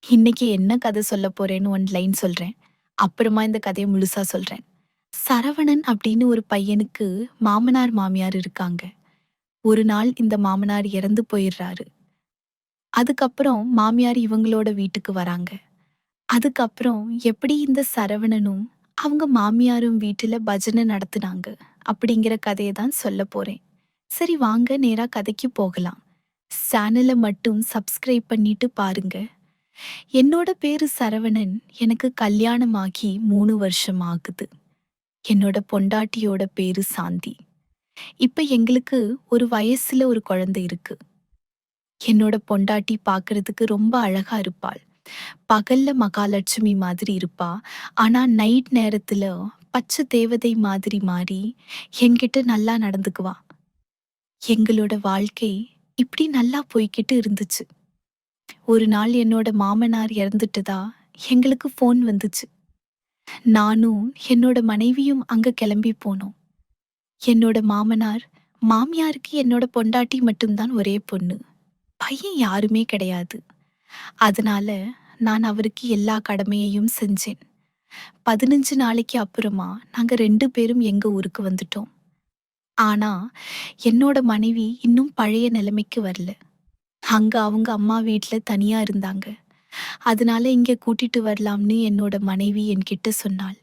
இன்னைக்கு என்ன கதை சொல்ல போறேன்னு ஒன் லைன் சொல்றேன். அப்புறமா இந்த கதைய முழுசா சொல்றேன். சரவணன் அப்படின்னு ஒரு பையனுக்கு மாமனார், மாமியார் இருக்காங்க. ஒரு நாள் இந்த மாமனார் இறந்து போயிர்றாரு. அதுக்கப்புறம் மாமியார் இவங்களோட வீட்டுக்கு வராங்க. அதுக்கப்புறம் எப்படி இந்த சரவணனும் அவங்க மாமியாரும் வீட்டுல பஜனை நடத்துனாங்க அப்படிங்கிற கதைய தான் சொல்ல போறேன். சரி வாங்க நேரா கதைக்கு போகலாம். சேனல மட்டும் சப்ஸ்கிரைப் பண்ணிட்டு பாருங்க. என்னோட பேரு சரவணன். எனக்கு கல்யாணமாகி 3 வருஷம் ஆகுது. என்னோட பொண்டாட்டியோட பேரு சாந்தி. இப்ப எங்களுக்கு ஒரு வயசுல ஒரு குழந்தை இருக்கு. என்னோட பொண்டாட்டி பார்க்கறதுக்கு ரொம்ப அழகா இருப்பாள். பகல்ல மகாலட்சுமி மாதிரி இருப்பா. ஆனா நைட் நேரத்துல பச்சை தேவதை மாதிரி மாறி என்கிட்ட நல்லா நடந்துக்குவா. எங்களோட வாழ்க்கை இப்படி நல்லா போய்க்கிட்டு இருந்துச்சு. ஒரு நாள் என்னோட மாமனார் இறந்துட்டதா எங்களுக்கு ஃபோன் வந்துச்சு. நானும் என்னோட மனைவியும் அங்க கிளம்பி போனோம். என்னோட மாமனார், மாமியாருக்கு என்னோட பொண்டாட்டி மட்டும்தான் ஒரே பொண்ணு. பையன் யாருமே கிடையாது. அதனால நான் அவருக்கு எல்லா கடமையையும் செஞ்சேன். 15 நாளைக்கு அப்புறமா நாங்க 2 பேரும் எங்க ஊருக்கு வந்துட்டோம். ஆனா என்னோட மனைவி இன்னும் பழைய நிலைமைக்கு வரல. அங்க அவங்க அம்மா வீட்ல தனியா இருந்தாங்க. அதனால இங்க கூட்டிட்டு வரலாம்னு என்னோட மனைவி என்கிட்ட சொன்னாள்.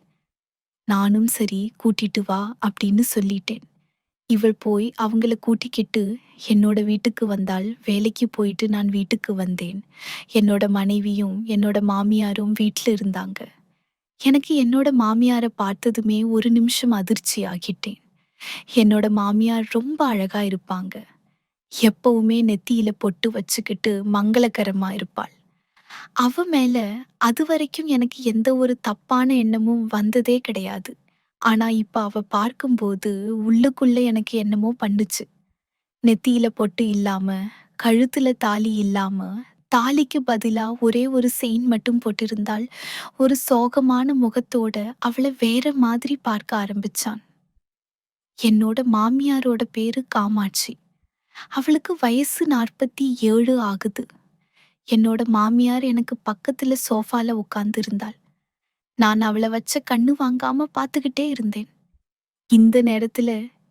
நானும் சரி கூட்டிட்டு வா அப்படின்னு சொல்லிட்டேன். இவள் போய் அவங்கள கூட்டிக்கிட்டு என்னோட வீட்டுக்கு வந்தாள். வேலைக்கு போயிட்டு நான் வீட்டுக்கு வந்தேன். என்னோட மனைவியும் என்னோட மாமியாரும் வீட்ல இருந்தாங்க. எனக்கு என்னோட மாமியார பார்த்ததுமே ஒரு நிமிஷம் அதிர்ச்சி ஆகிட்டேன். என்னோட மாமியார் ரொம்ப அழகா இருப்பாங்க. எப்பவுமே நெத்தியில பொட்டு வச்சுக்கிட்டு மங்களகரமா இருப்பாள். அவ மேல அதுவரைக்கும் எனக்கு எந்த ஒரு தப்பான எண்ணமும் வந்ததே கிடையாது. ஆனா இப்ப அவ பார்க்கும்போது உள்ளுக்குள்ள எனக்கு என்னமோ பண்ணுச்சு. நெத்தியில பொட்டு இல்லாம, கழுத்துல தாலி இல்லாம, தாலிக்கு பதிலா ஒரே ஒரு செயின் மட்டும் போட்டிருந்தாள். ஒரு சோகமான முகத்தோட அவள வேற மாதிரி பார்க்க ஆரம்பிச்சான். என்னோட மாமியாரோட பேரு காமாட்சி. அவளுக்கு வயசு 47 ஆகுது. என்னோட மாமியார் எனக்கு பக்கத்துல சோஃபால உட்கார்ந்து இருந்தாள். நான் அவள வச்ச கண்ணு வாங்காம பார்த்துக்கிட்டே இருந்தேன். இந்த நேரத்துல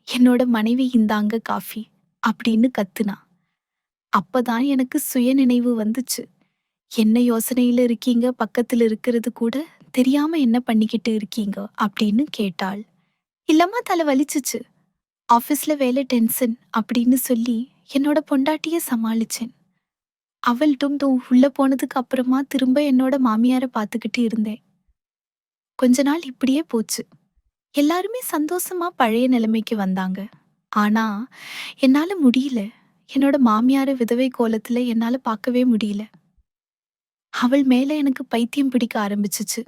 என்னோட மனைவி இந்தாங்க காஃபி அப்படின்னு கத்துனா. அப்பதான் எனக்கு சுயநினைவு வந்துச்சு. என்ன யோசனையில இருக்கீங்க, பக்கத்துல இருக்கிறது கூட தெரியாம என்ன பண்ணிக்கிட்டு இருக்கீங்க அப்படின்னு கேட்டாள். இல்லம்மா தலை வலிச்சுச்சு. ஆபீஸ்ல வேலை டென்ஷன் அப்படின்னு சொல்லி என்னோட பொண்டாட்டிய சமாளிச்சேன். அவள்ட்டும் உள்ள போனதுக்கு அப்புறமா திரும்ப என்னோட மாமியார பார்த்துக்கிட்டு இருந்தேன். கொஞ்ச நாள் இப்படியே போச்சு. எல்லாருமே சந்தோஷமா பழைய நிலைமைக்கு வந்தாங்க. ஆனா என்னால முடியல. என்னோட மாமியார விதவை கோலத்துல என்னால பார்க்கவே முடியல. அவள் மேல எனக்கு பைத்தியம் பிடிக்க ஆரம்பிச்சுச்சு.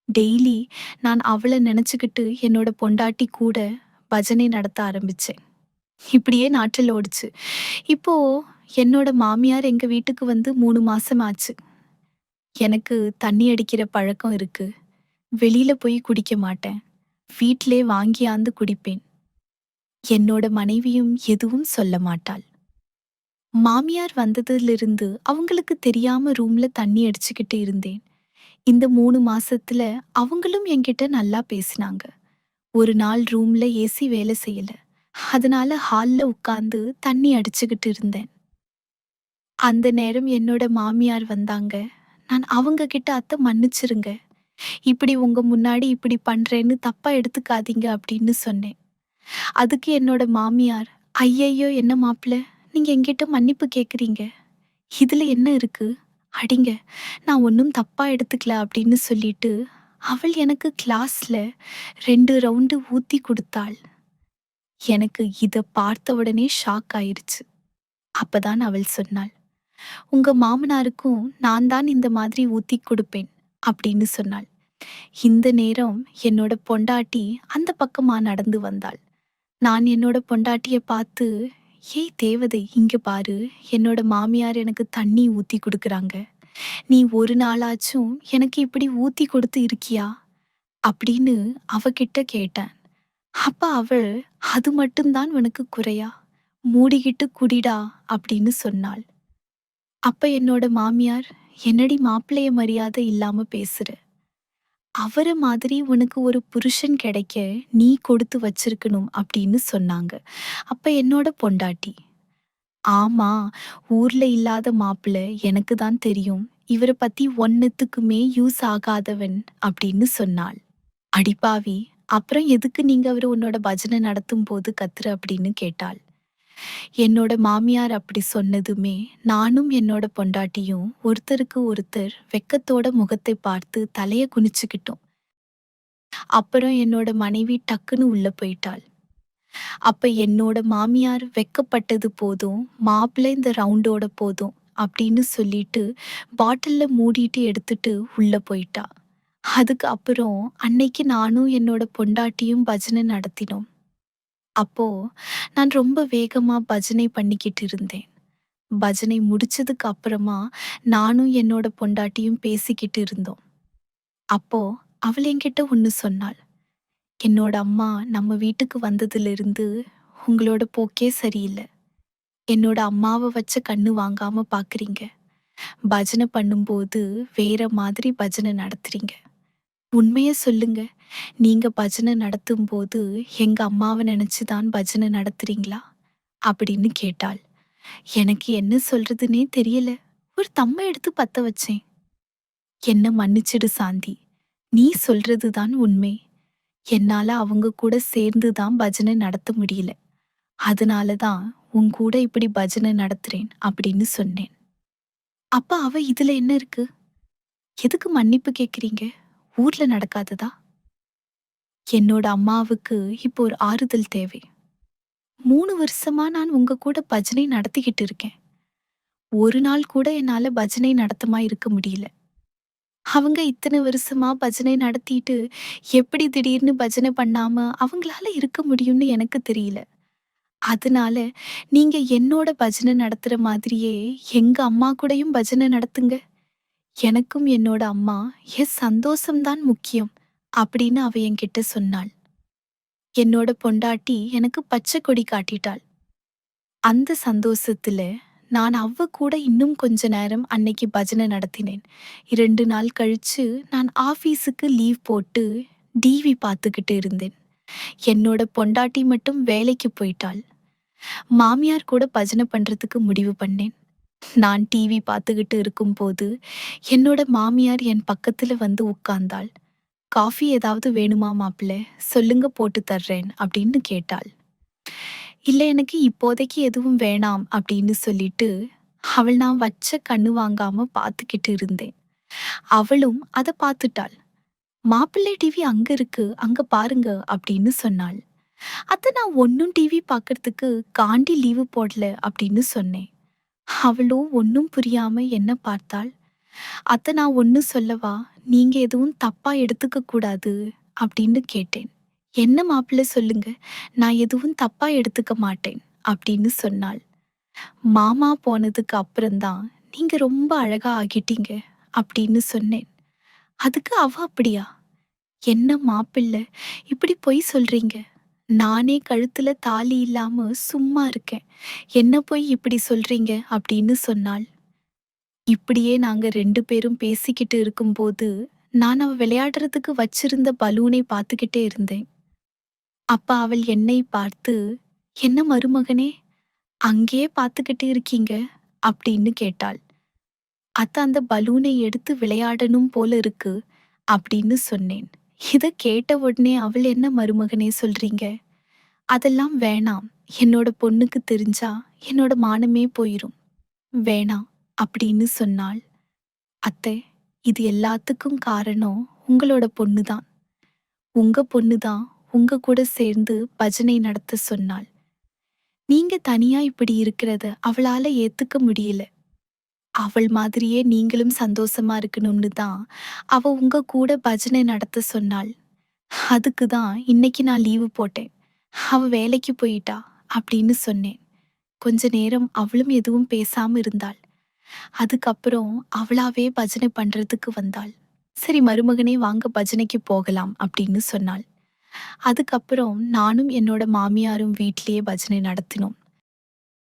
டெய்லி நான் அவள நினைச்சுக்கிட்டு என்னோட பொண்டாட்டி கூட பஜனை நடத்த ஆரம்பிச்சேன். இப்படியே நாட்கள் ஓடுச்சு. இப்போ என்னோட மாமியார் எங்க வீட்டுக்கு வந்து 3 மாசம் ஆச்சு. எனக்கு தண்ணி அடிக்கிற பழக்கம் இருக்கு. வெளியில போய் குடிக்க மாட்டேன். வீட்டிலே வாங்கியாந்து குடிப்பேன். என்னோட மனைவியும் எதுவும் சொல்ல மாட்டாள். மாமியார் வந்ததிலிருந்து அவங்களுக்கு தெரியாம ரூம்ல தண்ணி அடிச்சுக்கிட்டு இருந்தேன். இந்த 3 மாசத்துல அவங்களும் என்கிட்ட நல்லா பேசினாங்க. ஒரு நாள் ரூம்ல ஏசி வேலை செய்யல. அதனால ஹால்ல உட்கார்ந்து தண்ணி அடிச்சுக்கிட்டு இருந்தேன். அந்த நேரம் என்னோட மாமியார் வந்தாங்க. நான் அவங்க கிட்ட அத்தை மன்னிச்சிருங்க. இப்படி உங்க முன்னாடி இப்படி பண்றேன்னு தப்பா எடுத்துக்காதீங்க அப்படின்னு சொன்னேன். அதுக்கு என்னோட மாமியார், ஐயையோ என்ன மாப்பிள, நீங்க என்கிட்ட மன்னிப்பு கேக்குறீங்க. இதுல என்ன இருக்கு? அடிங்க. நான் ஒன்னும் தப்பா எடுத்துக்கல அப்படின்னு சொல்லிட்டு அவள் எனக்கு கிளாஸ்ல 2 ரவுண்டு ஊத்தி கொடுத்தாள். எனக்கு இத பார்த்த உடனே ஷாக் ஆயிருச்சு. அப்பதான் அவள் சொன்னாள், உங்க மாமனாருக்கும் நான் தான் இந்த மாதிரி ஊத்தி கொடுப்பேன் அப்படின்னு சொன்னாள். இந்த நேரம் என்னோட பொண்டாட்டி அந்த பக்கமா நடந்து வந்தாள். நான் என்னோட பொண்டாட்டிய பார்த்து, ஏய் தேவதை இங்க பாரு, என்னோட மாமியார் எனக்கு தண்ணி ஊத்தி குடுக்குறாங்க. நீ ஒரு நாளாச்சும் எனக்கு இப்படி ஊத்தி கொடுத்து இருக்கியா அப்படின்னு அவகிட்ட கேட்டேன். அப்ப அவள், அது மட்டும்தான் உனக்கு குறையா, மூடிக்கிட்டு குடிடா அப்படின்னு சொன்னாள். அப்ப என்னோட மாமியார், என்னடி மாப்பிள்ளைய மரியாதை இல்லாம பேசுற? அவர மாதிரி உனக்கு ஒரு புருஷன் கிடைக்க நீ கொடுத்து வச்சிருக்கணும் அப்படின்னு சொன்னாங்க. அப்ப என்னோட பொண்டாட்டி, ஆமா, ஊர்ல இல்லாத மாப்பிள்ளை எனக்கு தான் தெரியும். இவர பத்தி ஒன்னத்துக்குமே யூஸ் ஆகாதவன் அப்படின்னு சொன்னாள். அடிப்பாவி! அப்புறம் எதுக்கு நீங்க அவரு உன்னோட பஜனை நடத்தும்போது கத்துற அப்படின்னு கேட்டாள். என்னோட மாமியார் அப்படி சொன்னதுமே, நானும் என்னோட பொண்டாட்டியும் ஒருத்தருக்கு ஒருத்தர் வெட்கத்தோட முகத்தை பார்த்து தலைய குனிச்சுக்கிட்டோம். அப்புறம் என்னோட மனைவி டக்குன்னு உள்ள போயிட்டாள். அப்ப என்னோட மாமியார் வெட்கப்பட்டது போதும், மாப்பிள்ளை இந்த ரவுண்டோட போதும் அப்படின்னு சொல்லிட்டு பாட்டில்ல மூடிட்டு எடுத்துட்டு உள்ள போயிட்டா. அதுக்கு அப்புறம் அன்னைக்கு நானும் என்னோட பொண்டாட்டியும் பஜனை நடத்தினோம். அப்போ நான் ரொம்ப வேகமா பஜனை பண்ணிக்கிட்டு இருந்தேன். பஜனை முடிச்சதுக்கு அப்புறமா நானும் என்னோட பொண்டாட்டியும் பேசிக்கிட்டு இருந்தோம். அப்போ அவள் என்கிட்ட ஒண்ணு சொன்னாள். என்னோட அம்மா நம்ம வீட்டுக்கு வந்ததிலிருந்து உங்களோட போக்கே சரியில்ல. என்னோட அம்மாவ வச்ச கண்ணு வாங்காம பாக்குறீங்க. பஜனை பண்ணும்போது வேற மாதிரி பஜனை நடத்துறீங்க. உண்மைய சொல்லுங்க. நீங்க பஜனை நடத்தும்போது எங்க அம்மாவ நினைச்சுதான் பஜனை நடத்துறீங்களா? அப்படின்னு கேட்டாள். எனக்கு என்ன சொல்றதுன்னே தெரியல. ஒரு தம்ம எடுத்து பத்த வச்சேன். என்ன மன்னிச்சிடு சாந்தி. நீ சொல்றதுதான் உண்மை. என்னால அவங்க கூட சேர்ந்து தான் பஜனை நடத்த முடியல. அதனால தான் உன் கூட இப்படி பஜனை நடத்துறேன் அப்படின்னு சொன்னேன். அப்ப அவ இதுல என்ன இருக்கு? எதுக்கு மன்னிப்பு கேக்குறீங்க? ஊர்ல நடக்காததா? என்னோட அம்மாவுக்கு இப்போ ஒரு ஆறுதல் தேவை. 3 வருஷமா நான் உங்க கூட பஜனை நடத்திக்கிட்டு இருக்கேன். ஒரு நாள் கூட என்னால பஜனை நடத்தமா இருக்க முடியல. அவங்க இத்தனை வருஷமா பஜனை நடத்திட்டு எப்படி திடீர்னு பஜனை பண்ணாம அவங்களால இருக்க முடியும்னு எனக்கு தெரியல. அதனால நீங்க என்னோட பஜனை நடத்துற மாதிரியே எங்க அம்மா கூடயும் பஜனை நடத்துங்க. எனக்கும் என்னோட அம்மா என் சந்தோஷம்தான் முக்கியம் அப்படின்னு அவ என்கிட்ட சொன்னாள். என்னோட பொண்டாட்டி எனக்கு பச்சை கொடி காட்டிட்டாள். அந்த சந்தோஷத்துல நான் அவ கூட இன்னும் கொஞ்ச நேரம் அன்னைக்கு பஜனை நடத்தினேன். 2 நாள் கழிச்சு நான் ஆபீஸுக்கு லீவ் போட்டு டிவி பார்த்துக்கிட்டு இருந்தேன். என்னோட பொண்டாட்டி மட்டும் வேலைக்கு போயிட்டாள். மாமியார் கூட பஜனை பண்றதுக்கு முடிவு பண்ணேன். நான் டிவி பார்த்துக்கிட்டு இருக்கும்போது என்னோட மாமியார் என் பக்கத்துல வந்து உட்கார்ந்தாள். காஃபி ஏதாவது வேணுமா மாப்பிள்ள? சொல்லுங்க போட்டு தர்றேன் அப்படின்னு கேட்டாள். இல்ல எனக்கு இப்போதைக்கு எதுவும் வேணாம் அப்படின்னு சொல்லிட்டு அவள் நான் வச்ச கண்ணு வாங்காம பார்த்துக்கிட்டு இருந்தேன். அவளும் அத பார்த்துட்டாள். மாப்பிள்ளை டிவி அங்க இருக்கு, அங்க பாருங்க அப்படின்னு சொன்னாள். அத நான் ஒன்னும் டிவி பார்க்கறதுக்கு காண்டி லீவு போடல அப்படின்னு சொன்னேன். அவளோ ஒன்னும் புரியாம என்ன பார்த்தாள். அத நான் ஒன்னு சொல்லவா? நீங்க எதுவும் தப்பா எடுத்துக்க கூடாது அப்படின்னு கேட்டேன். என்ன மாப்பிள்ளை சொல்லுங்க. நான் எதுவும் தப்பா எடுத்துக்க மாட்டேன் அப்படின்னு சொன்னாள். மாமா போனதுக்கு அப்புறம்தான் நீங்க ரொம்ப அழகா ஆகிட்டீங்க அப்படின்னு சொன்னேன். அதுக்கு அவ அப்படியா? என்ன மாப்பிள்ளை இப்படி பொய் சொல்றீங்க? நானே கழுத்துல தாலி இல்லாம சும்மா இருக்கேன். என்ன போய் இப்படி சொல்றீங்க அப்படின்னு சொன்னாள். இப்படியே நாங்க 2 பேரும் பேசிக்கிட்டு இருக்கும்போது நான் அவ விளையாடுறதுக்கு வச்சிருந்த பலூனை பார்த்துக்கிட்டே இருந்தேன். அப்ப அவள் என்னை பார்த்து, "என்ன மருமகனே, அங்கேயே பார்த்துக்கிட்டு இருக்கீங்க?" அப்படின்னு கேட்டாள். "அத்த அந்த பலூனை எடுத்து விளையாடணும் போல இருக்கு" அப்படின்னு சொன்னேன். இத கேட்ட உடனே அவள் என்ன மருமகனே சொல்றீங்க? அதெல்லாம் வேணாம். என்னோட பொண்ணுக்கு தெரிஞ்சா என்னோட மானமே போயிரும். வேணாம் அப்படின்னு சொன்னாள். அத்தை, இது எல்லாத்துக்கும் காரணம் உங்களோட பொண்ணுதான். உங்க பொண்ணுதான் உங்க கூட சேர்ந்து பஜனை நடத்த சொன்னாள். நீங்க தனியா இப்படி இருக்கிறத அவளால ஏத்துக்க முடியல. அவள் மாதிரியே நீங்களும் சந்தோஷமா இருக்கணும்னு தான் அவ உங்க கூட பஜனை நடத்த சொன்னாள். அதுக்கு தான் இன்னைக்கு நான் லீவு போட்டேன். அவ வேலைக்கு போயிட்டா அப்படின்னு சொன்னேன். கொஞ்ச நேரம் அவளும் எதுவும் பேசாம இருந்தாள். அதுக்கப்புறம் அவளாவே பஜனை பண்றதுக்கு வந்தாள். சரி மருமகனே வாங்க பஜனைக்கு போகலாம் அப்படின்னு சொன்னாள். அதுக்கப்புறம் நானும் என்னோட மாமியாரும் வீட்லயே பஜனை நடத்தினோம்.